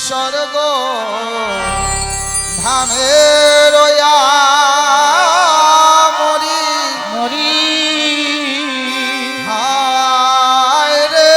স্বর্গ ধামে রয়া মরি মরি হায় রে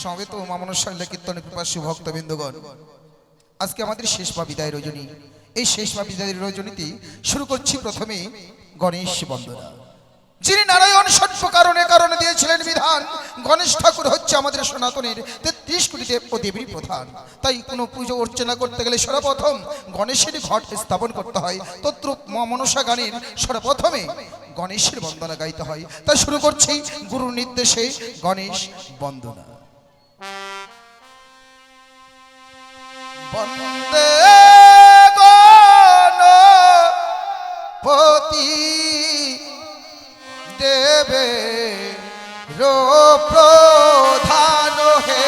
সঙ্গে তো মা মনসার কীর্তন পিপাসু ভক্তবৃন্দগণ, আজকে আমাদের শেষ বা বিদায় রজনী। এই শেষ বা বিদায়ের রজনীতে শুরু করছি প্রথমে গণেশ বন্দনা। যিনি নারায়ণ সর্বকারণে কারণে দিয়েছিলেন বিধান, গণেশ ঠাকুর হচ্ছে আমাদের সনাতনের 33 কোটি দেব ও দেবীর প্রধান। তাই কোনো পুজো অর্চনা করতে গেলে সর্বপ্রথম গণেশের ঘট স্থাপন করতে হয়। তদ্রূপ মা মনসা গানের সর্বপ্রথমে গণেশের বন্দনা গাইতে হয়। তাই শুরু করছি গুরুর নির্দেশে গণেশ বন্দনা। বন্দে গণপতি দেবে রো প্রধান হে,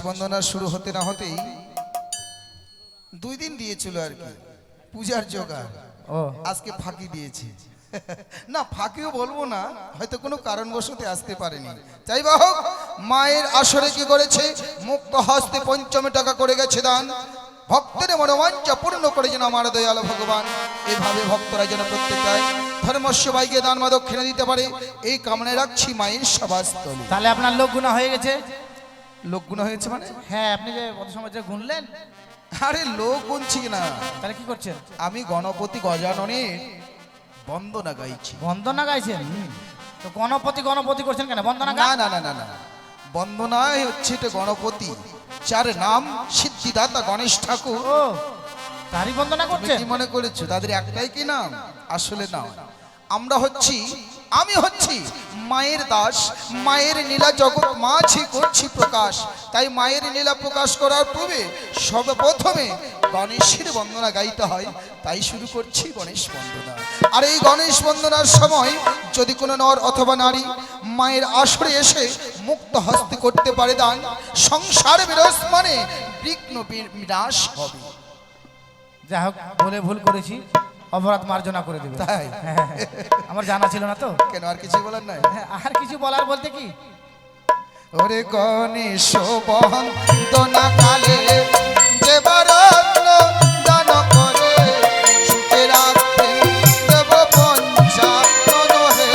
বন্দনা শুরু হতে না হতেই 2 দিন দিয়েছিল আর কি পূজার জোগাড়। আজকে ফাঁকি দিয়েছে না, ফাঁকিও বলবো না, হয়তো কোনো কারণবশত আসতে পারেনি। যাই বা হোক, মায়ের আসরে কি করেছে, মুক্ত হস্তে 5 টাকা করে গেছে দান। ভক্তের মনোবাঞ্ছা পূর্ণ করে যেন আমার দয়াল ভগবান এভাবে ভক্তরা যেন প্রত্যেকটাই ধর্মস্বভাইকে দান বা দক্ষিণা দিতে পারে, এই কামনায় রাখছি মায়ের সভাস্থলে। তাহলে আপনার লোক গুণা হয়ে গেছে। লোক গুণা হয়েছে মানে? হ্যাঁ, আপনি যে কত সময় যে গুনলেন। আরে লোক গুনছি না, তাহলে কি করছেন? আমি গণপতি গজাননের বন্দনা গাইছি। বন্দনা গাইছেন? তো গণপতি গণপতি করছেন কেন? বন্দনা না না না না না, বন্দনায় হচ্ছে এটা গণপতি, যার নাম সিদ্ধিদাতা গণেশ ঠাকুর। ও, তারই বন্দনা করছেন? কি মনে করেছো তাদের একটাই কি নাম? আসলে না, আমি হচ্ছি মায়ের দাস, মায়ের লীলা জগৎ মাঝে করছি প্রকাশ। তাই মায়ের লীলা প্রকাশ করার পূর্বে সর্বপ্রথমে গণেশের বন্দনা গাইতে হয়। তাই শুরু করছি গণেশ বন্দনা। আর এই গণেশ বন্দনার সময় যদি কোনো নর অথবা নারী মায়ের আসরে এসে মুক্ত হস্তে করতে পারে দান, সংসার বিরস মানে বিঘ্ন বিনাশ হবে। যাই হোক, বলে ভুল করেছি, অপরাধ মার্জনা করে দেবে। তাই? আমার জানা ছিল না তো। কেন, আর কিছু বলার নাই? আর কিছু বলার বলতে কি, ওরে গণেশ বন্দনা কালে যে বরত্ন দান করে সুখে রাখতেন দেব পঞ্চানন হে।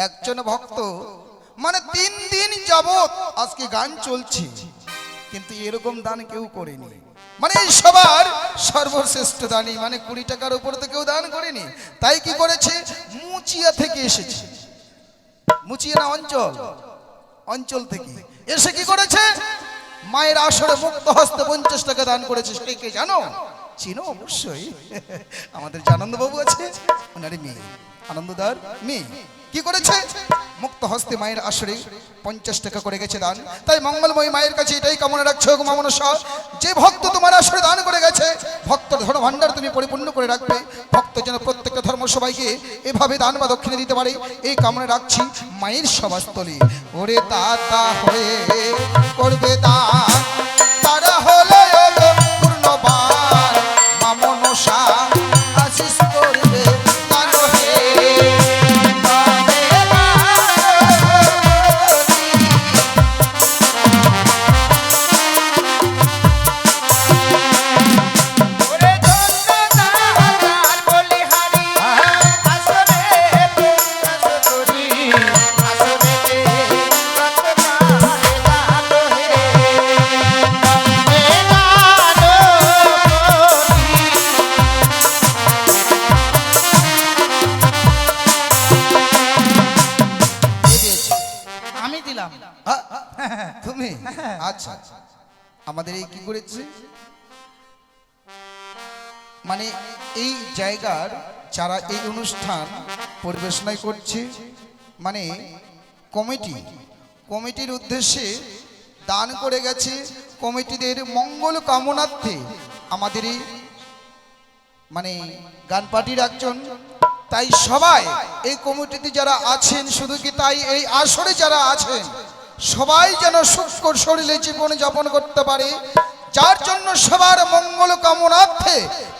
একজন ভক্ত মানে 3 দিন যাবত আজকে গান চলছে, কিন্তু এরকম দান কেউ করেনি। মানে সবার সর্বশ্রেষ্ঠ দানি, মানে 20 টাকার উপর তো কেউ দান করেনি। তাই কি করেছে, মুচিয়া থেকে এসেছে, মুচিয়া না অঞ্চল থেকে এসে কি করেছে, মায়ের আসরে মুক্ত হস্তে 50 টাকা দান করেছে। সে কে জানো? চিনো অবশ্যই। আমাদের যে আনন্দবাবু আছে ওনারই মেয়ে, আনন্দদার মেয়ে। কি করেছে? মুক্ত হস্তে মায়ের আসরে 50 টাকা করে গেছে দান। তাই মঙ্গলময়ী মায়ের কাছে এটাই কামনা রাখছো গো মা মনসা, যে ভক্ত তোমার আসরে দান করে গেছে, ভক্তর ধন ভাণ্ডার তুমি পরিপূর্ণ করে রাখবে। ভক্ত যেন প্রত্যেকটা ধর্ম সবাইকে এভাবে দান বা দক্ষিণে দিতে পারে, এই কামনা রাখছি মায়ের সভাস্থলে। ওরে তাতা হয়ে করবে দান, তারা হলে পূর্ণবান। মা মনসা আশিস করবে দান হে। আমি দিলাম। তুমি আচ্ছা, আমাদের এই কি করেছে মানে এই জায়গার যারা এই অনুষ্ঠান পরিবেশনা করছে, মানে কমিটির উদ্দেশ্যে দান করে গেছে। কমিটিদের মঙ্গল কামনার্থে আমাদের এই মানে গান পার্টির একজন, তাই সবাই এই কমিটিতে যারা আছেন, শুধু কি তাই এই আসরে যারা আছেন সবাই যেন সুস্থ শরীরে জীবন যাপন করতে পারে, যার জন্য সবার মঙ্গল কামনার্থে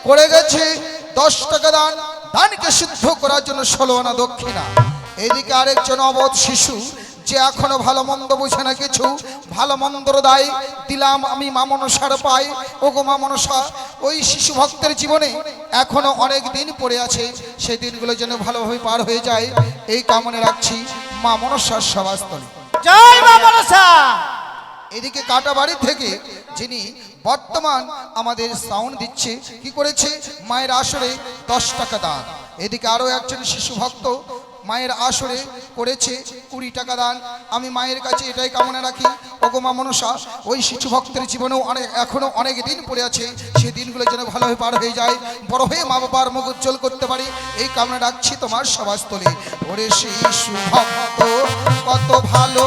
করে গেছে 10 টাকা দান। দানকে সিদ্ধ করার জন্য 16 আনা দক্ষিণা। এদিকে আরেকজন অবধ শিশু, যে এখনো ভালো মন্দ বুঝে না কিছু, ভালো মন্দর দায় দিলাম আমি মা মনসার পাই। ও গো মা মনসা, ওই শিশু ভক্তের জীবনে এখনো অনেক দিন পড়ে আছে, সেই দিনগুলো যেন ভালোভাবে পার হয়ে যায়, এই কামনা রাখছি মা মনসার সভাস্থলে। জয় মা মনসা। এদিকে কাটাবাড়ি থেকে যিনি বর্তমান আমাদের সাউন্ড দিচ্ছে, কি করেছে? মায়ের আসরে 10 টাকা দান। এদিকে আরো একজন শিশু ভক্ত মায়ের আসরে করেছে 20 টাকা দান। আমি মায়ের কাছে এটাই কামনা রাখি, ওগো মা মনসা, ওই শিশু ভক্তের জীবনেও এখনো অনেক দিন পড়ে আছে, সেই দিনগুলো যেন ভালোভাবে পার হয়ে যায়, বড় হয়ে মা বাবার মুখ উজ্জ্বল করতে পারি, এই কামনা রাখছি তোমার সভাস্থলে। ওরে শিশু ভক্ত কত ভালো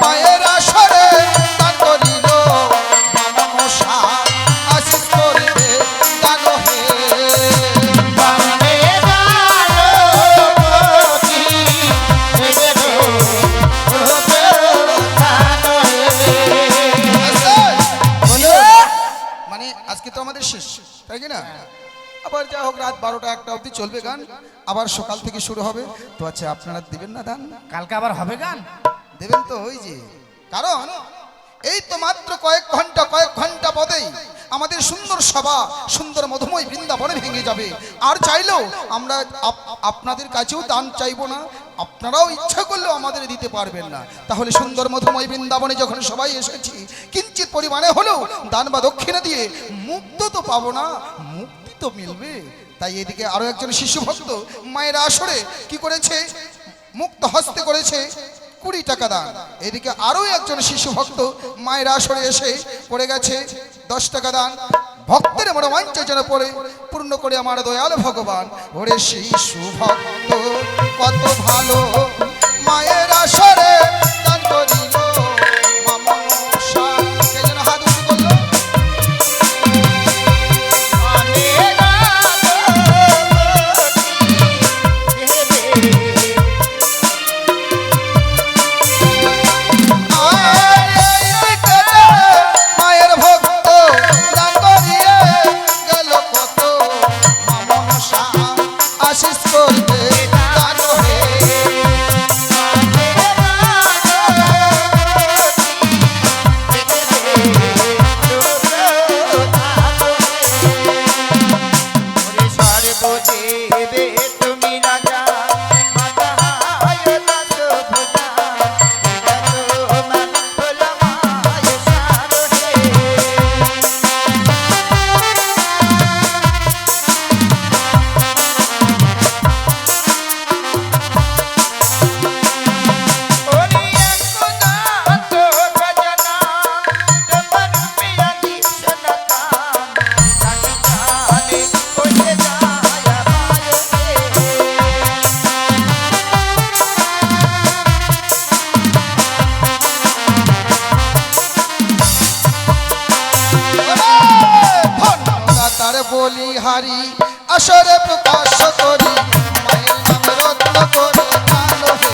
মায়ের আসরে দান করিল, মা মনসা আশীষ করবে দান হে। মানে আজকে তো আমাদের শেষ, তাই কি না? আবার যা হোক রাত 12টা 1টা অবধি চলবে গান, আবার সকাল থেকে শুরু হবে। তো আচ্ছা, আপনারা দিবেন না দান? কালকে আবার হবে গান? দেবেন তো, ওই যে কারণ এই তো মাত্র কয়েক ঘন্টা পরেই আমাদের সুন্দর সভা, সুন্দর মধুময় বৃন্দাবনে ভেঙে যাবে। আর চাইলেও আমরা আপনাদের কাছেও দান চাইবো না, আপনারাও ইচ্ছা করলেও আমাদের দিতে পারবেন না। তাহলে সুন্দর মধুময় বৃন্দাবনে যখন সবাই এসেছি, কিঞ্চিত পরিমাণে হলেও দান বা দক্ষিণা দিয়ে মুক্ত তো পাবো না, মুক্তি তো মিলবে। তাই এদিকে আরো একজন শিশু ভক্ত মায়ের আসরে কি করেছে? মুক্ত হস্তে করেছে 20 টাকা দান। এদিকে আরো একজন শিশু ভক্ত মায়ের আসরে এসে করে গেছে 10 টাকা দান। ভক্তের মনোবাঞ্ছা যেন পড়ে পূর্ণ করে আমার দয়াল ভগবান। ওরে শিশু ভক্ত কত ভালো মায়ের আসরে দান করিল, মা মনসা। কে যেন হাত উঁচু করলো? মায়ের ভক্ত দান করিয়ে গেল কত, মা মনসা আশীষ করবে দান হে। বলিহারি আসরে প্রকাশ করি মায়ের নাম রত্ন করে কালো হে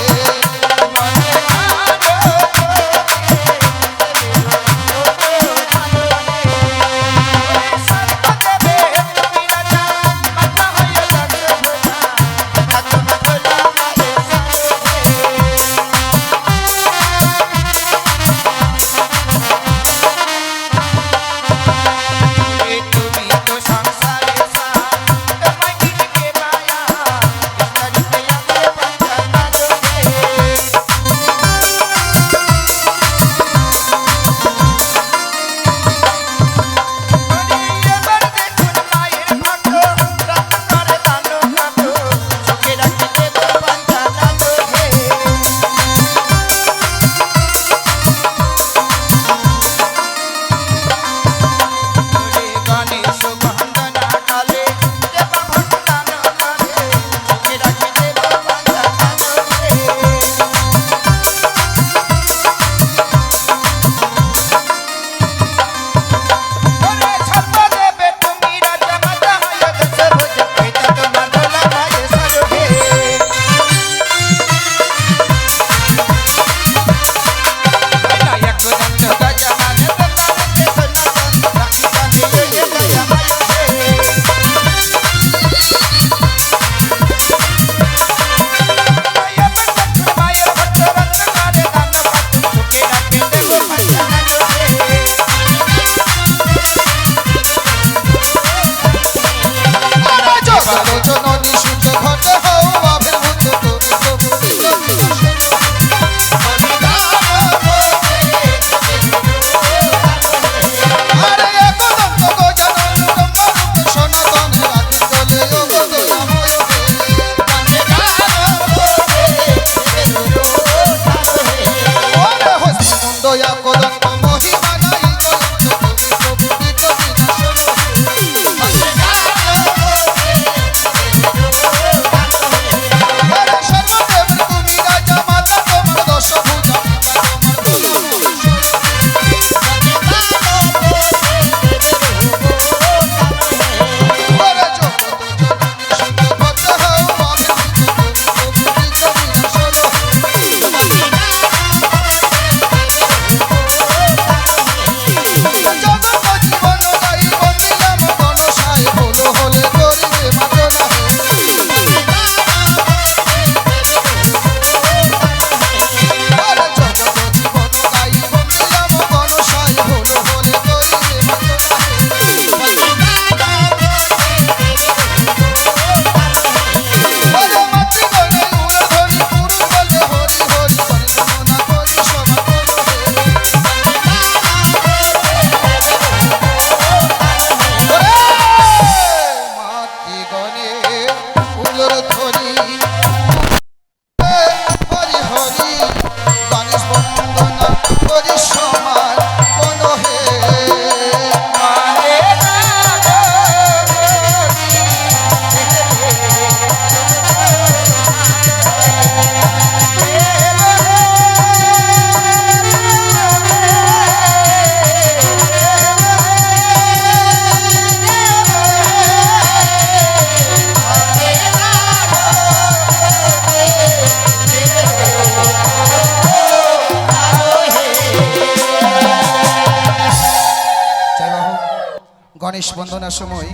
গণেশ বন্দনার সময়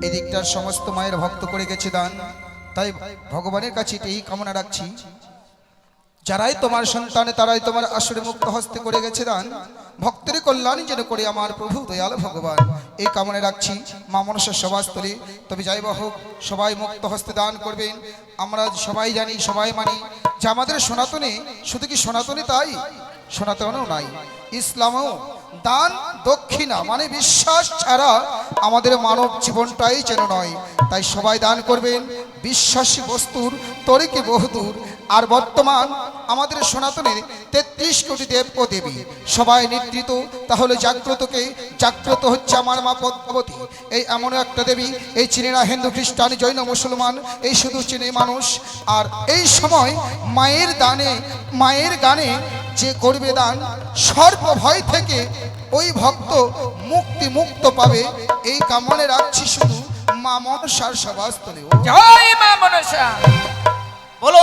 এদিকটার সমস্ত মায়ের ভক্ত করে গেছে দান, তাই ভগবানের কাছে এই কামনা রাখছি, যারাই তোমার সন্তান তারাই তোমার আসরে মুক্ত হস্তে করে গেছে দান, ভক্তের কল্যাণ যেন করে আমার প্রভু দয়াল ভগবান, এই কামনা রাখছি মা মনসার সভাস্থলে। তবে যাই বা হোক, সবাই মুক্ত হস্তে দান করবেন। আমরা সবাই জানি, সবাই মানি যে আমাদের সনাতনে, শুধু কি সনাতনে তাই, সনাতনও নাই, ইসলামও দান দক্ষিণা মানে বিশ্বাস ছাড়া আমাদের মানব জীবনটাই যেন নয়। তাই সবাই দান করবেন, বিশ্বাসী বস্তুর তরিকে বহুদূর। আর বর্তমান আমাদের সনাতনের ৩৩ কোটি দেব ও দেবী সবাই নিদ্রিত, তাহলে জাগ্রতকে জাগ্রত হচ্ছে আমার মা পদ্মাবতী। এই এমন একটা দেবী, এই চিনে না হিন্দু খ্রিস্টান জৈন মুসলমান, এই শুধু চিনে মানুষ। আর এই সময় মায়ের দানে, মায়ের গানে যে করবে দান সর্ব ভয় থেকে ওই ভক্ত মুক্ত পাবে, এই কামনে রাখছি শুধু মা মনসার সভাস্থলে। জয় মা মনসা।